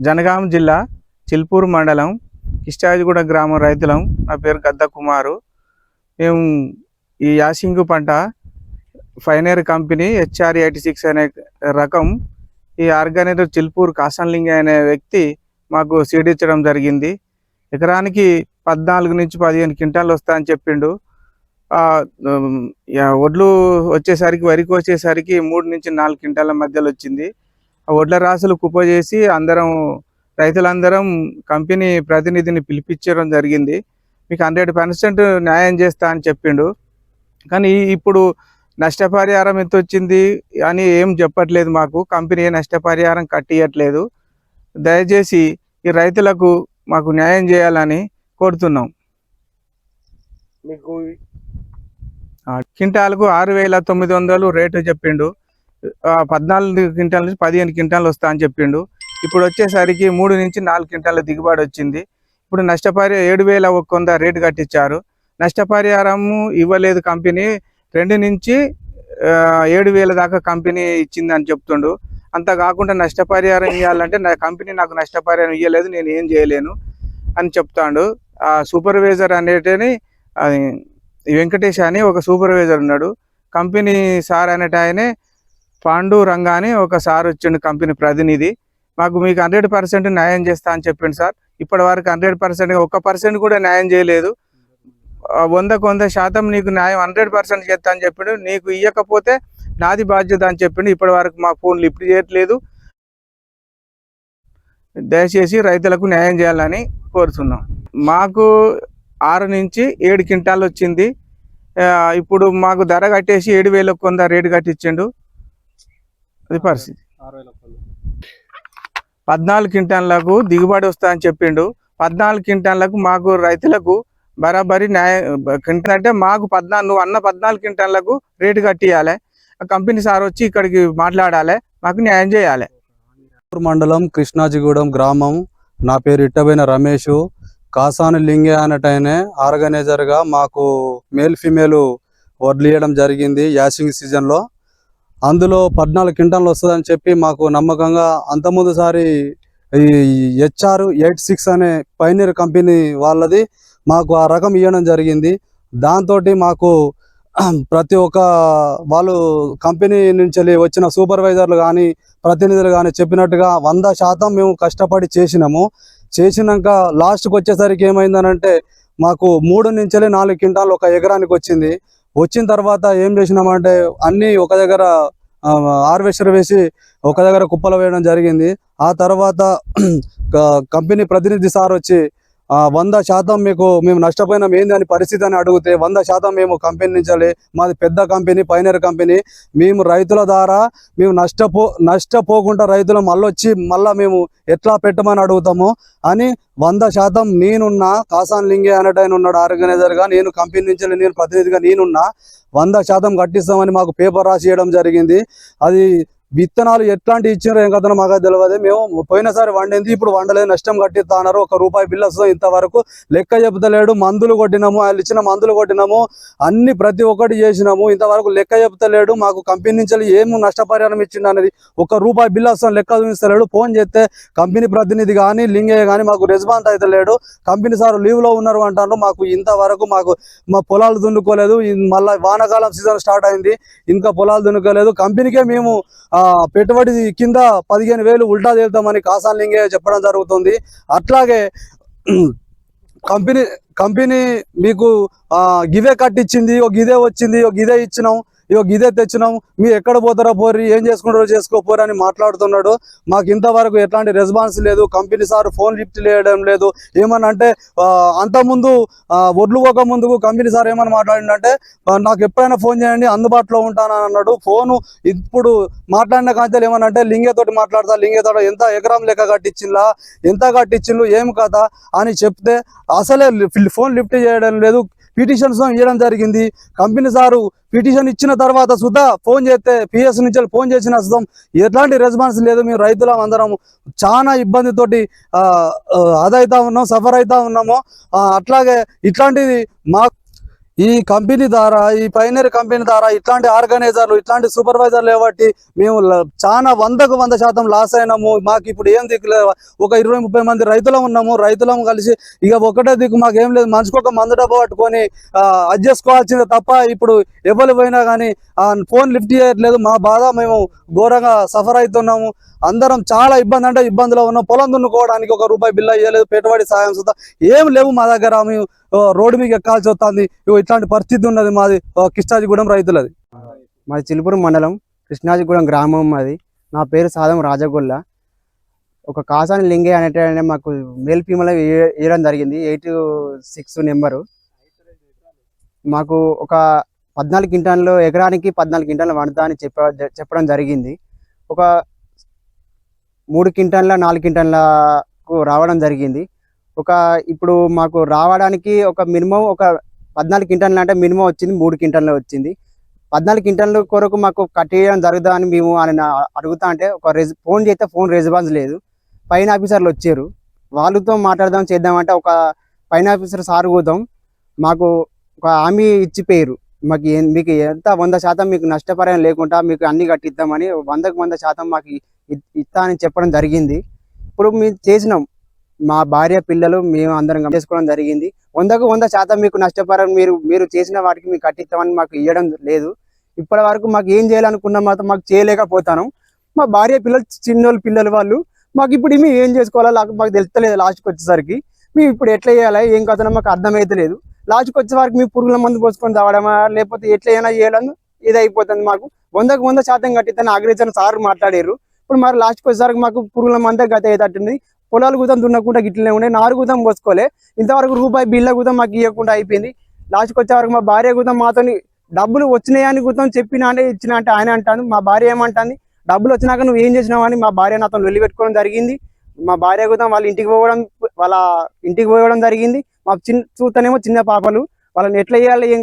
జనగాం జిల్లా చిల్పూరు మండలం కిష్టాజిగూడ గ్రామం రైతులం. నా పేరు గద్ద కుమారు. మేము ఈ యాసింగు పంట ఫైనర్ కంపెనీ HR86 అనే రకం ఈ ఆర్గానిక్ చిల్పూరు కాసన్లింగ అనే వ్యక్తి మాకు సీడ్ ఇచ్చడం జరిగింది. ఎకరానికి 14 నుంచి 15 క్వింటాలు వస్తాయని చెప్పిండు. వడ్లు వచ్చేసరికి వరికి వచ్చేసరికి 3 నుంచి 4 క్వింటాల మధ్యలో వచ్చింది. ఆ వడ్ల రాసులు కుప్ప చేసి రైతులందరం కంపెనీ ప్రతినిధిని పిలిపించడం జరిగింది. మీకు 100% న్యాయం చేస్తా అని చెప్పిండు. కానీ ఇప్పుడు నష్టపరిహారం ఎంత వచ్చింది అని ఏం చెప్పట్లేదు. కంపెనీ నష్టపరిహారం కట్టియట్లేదు. దయచేసి ఈ రైతులకు మాకు న్యాయం చేయాలని కోరుతున్నాం. మీకు క్వింటాలకు 6,900 రేటు చెప్పిండు. 14 క్వింటాల నుంచి 15 క్వింటాలు వస్తా అని చెప్పిండు. ఇప్పుడు వచ్చేసరికి 3 నుంచి 4 క్వింటాల దిగుబడి వచ్చింది. ఇప్పుడు 7,100 రేటు కట్టించారు. నష్టపరిహారము ఇవ్వలేదు కంపెనీ. 2 నుంచి 7,000 దాకా కంపెనీ ఇచ్చిందని చెప్తుండు. అంత కాకుండా నష్టపరిహారం ఇవ్వాలంటే కంపెనీ నాకు నష్టపరిహారం ఇవ్వలేదు, నేను ఏం చేయలేను అని చెప్తాడు. ఆ సూపర్వైజర్ అనేటని వెంకటేష్ అని ఒక సూపర్వైజర్ ఉన్నాడు. కంపెనీ సార్ అనేట ఆయనే పాండు రంగా అని ఒక సార్ వచ్చిండు, కంపెనీ ప్రతినిధి. మీకు 100% న్యాయం చేస్తా అని చెప్పిండు సార్. ఇప్పటి వరకు 100% 1% కూడా న్యాయం చేయలేదు. 100% నీకు న్యాయం 100% చేస్తా అని చెప్పిండు. నీకు ఇవ్వకపోతే నాది బాధ్యత అని చెప్పిండు. ఇప్పటి వరకు మా ఫోన్ లిఫ్ట్ చేయట్లేదు. దయచేసి రైతులకు న్యాయం చేయాలని కోరుతున్నాం. మాకు 6 నుంచి 7 క్వింటాలు వచ్చింది. ఇప్పుడు మాకు ధర కట్టేసి 7,100 రేటు కట్టించిండు. అది పరిస్థితి. 14 క్వింటాలకు దిగుబడి వస్తా అని చెప్పిండు. 14 క్వింటాలకు మాకు రైతులకు బరాబరి క్వింటాల్ అంటే మాకు 14 నువ్వు అన్న 14 క్వింటాలకు రేటు కట్టియాలి. కంపెనీ సార్ వచ్చి ఇక్కడికి మాట్లాడాలి, మాకు న్యాయం చేయాలి. మండలం కృష్ణాజిగూడెం గ్రామం. నా పేరు ఇట్టబైన రమేష్. కాసాని లింగే అనేటైనే ఆర్గనైజర్గా మాకు మేల్ ఫీమేల్ వడ్లు ఇవ్వడం జరిగింది యాసింగ్ సీజన్లో. అందులో 14 క్వింటాలు వస్తుందని చెప్పి మాకు నమ్మకంగా అంతకుముందుసారి ఈ HR86 అనే పైనీర్ కంపెనీ వాళ్ళది మాకు ఆ రకం ఇవ్వడం జరిగింది. దాంతో మాకు ప్రతి ఒక్క వాళ్ళు కంపెనీ నుంచి వచ్చిన సూపర్వైజర్లు కానీ ప్రతినిధులు కానీ చెప్పినట్టుగా 100% మేము కష్టపడి చేసినాక లాస్ట్కి వచ్చేసరికి ఏమైందనంటే మాకు 3 నుంచి 4 క్వింటాలు ఒక ఎకరానికి వచ్చిన తర్వాత ఏం చేసినామంటే అన్నీ ఒక దగ్గర హార్వెస్టర్ వేసి ఒక దగ్గర కుప్పలు వేయడం జరిగింది. ఆ తర్వాత కంపెనీ ప్రతినిధి సార్ వచ్చి 100% మేము నష్టపోయినాం ఏంది అని పరిస్థితి అని అడిగితే 100% మేము కంపెనీ నుంచి, మాది పెద్ద కంపెనీ పైనర్ కంపెనీ, మేము రైతుల ద్వారా మేము నష్టపోకుండా రైతులు మళ్ళీ మేము ఎట్లా పెట్టమని అడుగుతాము అని 100% నేనున్నా. కాసాన్ లింగే అనేటైన ఉన్నాడు ఆర్గనైజర్గా, నేను కంపెనీ నుంచి నేను ప్రతినిధిగా నేనున్నా. 100% కట్టిస్తామని మాకు పేపర్ రాసి ఇవ్వడం జరిగింది. అది విత్తనాలు ఎట్లాంటి ఇచ్చినారో ఏం కథనో మాకు తెలియదు. మేము పోయినసారి వండింది, ఇప్పుడు వండలేదు, నష్టం కట్టిస్తా అన్నారు. ₹1 బిల్లు వస్తుంది. ఇంతవరకు లెక్క చెప్తలేడు. మందులు కొట్టినాము, వాళ్ళు ఇచ్చిన మందులు కొట్టినాము, అన్ని ప్రతి ఒక్కటి చేసినాము. ఇంతవరకు లెక్క చెప్తలేడు. మాకు కంపెనీ నుంచి ఏం నష్టపరిహారం ఇచ్చింది అనేది ₹1 బిల్లు వస్తుంది, లెక్క చూపిస్తలేడు. ఫోన్ చేస్తే కంపెనీ ప్రతినిధి కానీ లింగయ్య కానీ మాకు రెస్పాన్స్ అయితే లేడు. కంపెనీ సార్ లీవ్లో ఉన్నారు అంటారు. మాకు ఇంతవరకు మా పొలాలు దున్నుకోలేదు. మళ్ళీ వానాకాలం సీజన్ స్టార్ట్ అయింది, ఇంకా పొలాలు దున్నుకోలేదు. కంపెనీకే మేము పెట్టుబడి కింద 15,000 ఉల్టా తేలుతామని కాసాన్ లింగే చెప్పడం జరుగుతుంది. అట్లాగే కంపెనీ మీకు గిదే కట్టించింది, గిదే వచ్చింది, గిదే ఇచ్చినాం, గిదే తెచ్చినాం, మీరు ఎక్కడ పోతారో పోరి, ఏం చేసుకుంటారో చేసుకోపోరు అని మాట్లాడుతున్నాడు. మాకు ఇంతవరకు ఎట్లాంటి రెస్పాన్స్ లేదు. కంపెనీ సార్ ఫోన్ లిఫ్ట్ చేయడం లేదు. ఏమన్నా అంటే అంతకుముందు వడ్లు పోక ముందుకు కంపెనీ సార్ ఏమని మాట్లాడిందంటే నాకు ఎప్పుడైనా ఫోన్ చేయండి, అందుబాటులో ఉంటానని అన్నాడు. ఫోను ఇప్పుడు మాట్లాడిన కాంచెలు ఏమనంటే లింగేతోటి మాట్లాడతా, లింగేతో ఎంత ఎకరం లెక్క కట్టించిందా, ఎంత కట్టించిండు, ఏం కదా అని చెప్తే అసలే ఫోన్ లిఫ్ట్ చేయడం లేదు. పిటిషన్స్ ఇవ్వడం జరిగింది. కంపెనీ సారు పిటిషన్ ఇచ్చిన తర్వాత సుధా ఫోన్ చేస్తే PS నుంచి ఫోన్ చేసిన ఎట్లాంటి రెస్పాన్స్ లేదు. మేము రైతులం అందరం చాలా ఇబ్బందితోటి అదవుతా ఉన్నాం, సఫర్ అవుతా ఉన్నాము. అట్లాగే ఇట్లాంటిది ఈ కంపెనీ ద్వారా, ఈ పైనర్ కంపెనీ ద్వారా ఇట్లాంటి ఆర్గనైజర్లు, ఇట్లాంటి సూపర్వైజర్లు కాబట్టి మేము చాలా 100% లాస్ అయినాము. మాకు ఇప్పుడు ఏం దిక్కులేదు. ఒక 20-30 మంది రైతులం ఉన్నాము. రైతులం కలిసి ఇక ఒకటే దిక్కు మాకు ఏం లేదు, మనిషికి ఒక మందు డబ్బా పట్టుకొని అడ్జస్ట్ చేసుకోవాల్సిందే తప్ప ఇప్పుడు ఎవరు పోయినా కానీ ఫోన్ లిఫ్ట్ చేయట్లేదు. మా బాధ మేము ఘోరంగా సఫర్ అవుతున్నాము. అందరం చాలా ఇబ్బంది అంటే ఇబ్బందిలో ఉన్నాం. పొలం దున్నుకోవడానికి ₹1 బిల్లు అయ్యలేదు. పెట్టుబడి సాయం సుద్ధా ఏం లేవు మా దగ్గర. మేము రోడ్డు మీకు ఎక్కాల్సి వస్తుంది. ఇట్లాంటి పరిస్థితి ఉన్నది మాది కృష్ణాజిగూడెం రైతులది. మాది చిలుపురం మండలం కృష్ణాజిగూడెం గ్రామం. మాది. నా పేరు సాదం రాజగొల్ల. ఒక కాసాని లింగే అనేట మాకు మేల్ ఫీమేల్ వేయడం జరిగింది. 86 నెంబరు. మాకు ఒక 14 క్వింటాన్లు, ఎకరానికి 14 క్వింటాన్లు వండుతా అని చెప్పడం జరిగింది. ఒక 3 క్వింటాన్ల 4 క్వింటాన్లకు రావడం జరిగింది. ఇప్పుడు మాకు రావడానికి ఒక మినిమం ఒక 14 క్వింటాన్లు అంటే మినిమం వచ్చింది 3 క్వింటాన్లు వచ్చింది. 14 క్వింటాన్ల కొరకు మాకు కట్టేయడం జరుగుతా అని మేము ఆయన అడుగుతా అంటే ఫోన్ చేస్తే ఫోన్ రెస్పాన్స్ లేదు. పైన ఆఫీసర్లు వచ్చారు, వాళ్ళతో మాట్లాడదాం చేద్దామంటే ఒక పైన ఆఫీసర్ సార్ కూతాం మాకు ఒక హామీ ఇచ్చిపోయారు. మీకు ఎంత 100% మీకు నష్టపరిహారం లేకుండా మీకు అన్ని కట్టిద్దామని 100% మాకు ఇస్తా అని చెప్పడం జరిగింది. ఇప్పుడు మేము చేసినాం, మా భార్య పిల్లలు మేము అందరం చేసుకోవడం జరిగింది. 100% మీకు నష్టపరిహారం మీరు చేసిన వాటికి మీకు కట్టిస్తామని మాకు ఇవ్వడం లేదు. ఇప్పటి వరకు మాకు ఏం చేయాలనుకున్నా మాత్రం మాకు చేయలేకపోతాను. మా భార్య పిల్లలు చిన్నోళ్ళు పిల్లలు వాళ్ళు మాకు ఇప్పుడు మేము ఏం చేసుకోవాలో మాకు తెలుస్తలేదు. లాస్ట్కి వచ్చేసరికి మేము ఇప్పుడు ఎట్లా చేయాలి ఏం కథనో మాకు అర్థమైతలేదు. లాస్ట్కి వచ్చే వరకు మేము పురుగుల మందు పోసుకొని తాగడమా లేకపోతే ఎట్లా అయినా చేయాలని ఇది అయిపోతుంది. మాకు 100% కట్టిద్దని అగ్రికల్చర్ సార్ మాట్లాడారు. ఇప్పుడు మరి లాస్ట్కి వచ్చేసరికి మాకు పురుగుల మందే గత అయ్యేటట్టుంది. పొలాలు గుతం దున్నకుండా గిట్లనే ఉండే, నారు గుతం పోసుకోలే, ఇంతవరకు ₹1 బిల్ల గుతం మాకు ఇవ్వకుండా అయిపోయింది. లాస్ట్కి వచ్చే వరకు మా భార్య గుతం మాతో డబ్బులు వచ్చినాయని గుతం చెప్పినా అంటే ఇచ్చినా అంటే ఆయన అంటాను. మా భార్య ఏమంటుంది, డబ్బులు వచ్చినాక నువ్వు ఏం చేసినావు అని మా భార్య నాతో వెళ్ళి పెట్టుకోవడం జరిగింది. మా భార్య గుతం వాళ్ళ ఇంటికి పోవడం జరిగింది. మా చూస్తేనేమో చిన్న పాపలు, వాళ్ళని ఎట్లా చేయాలి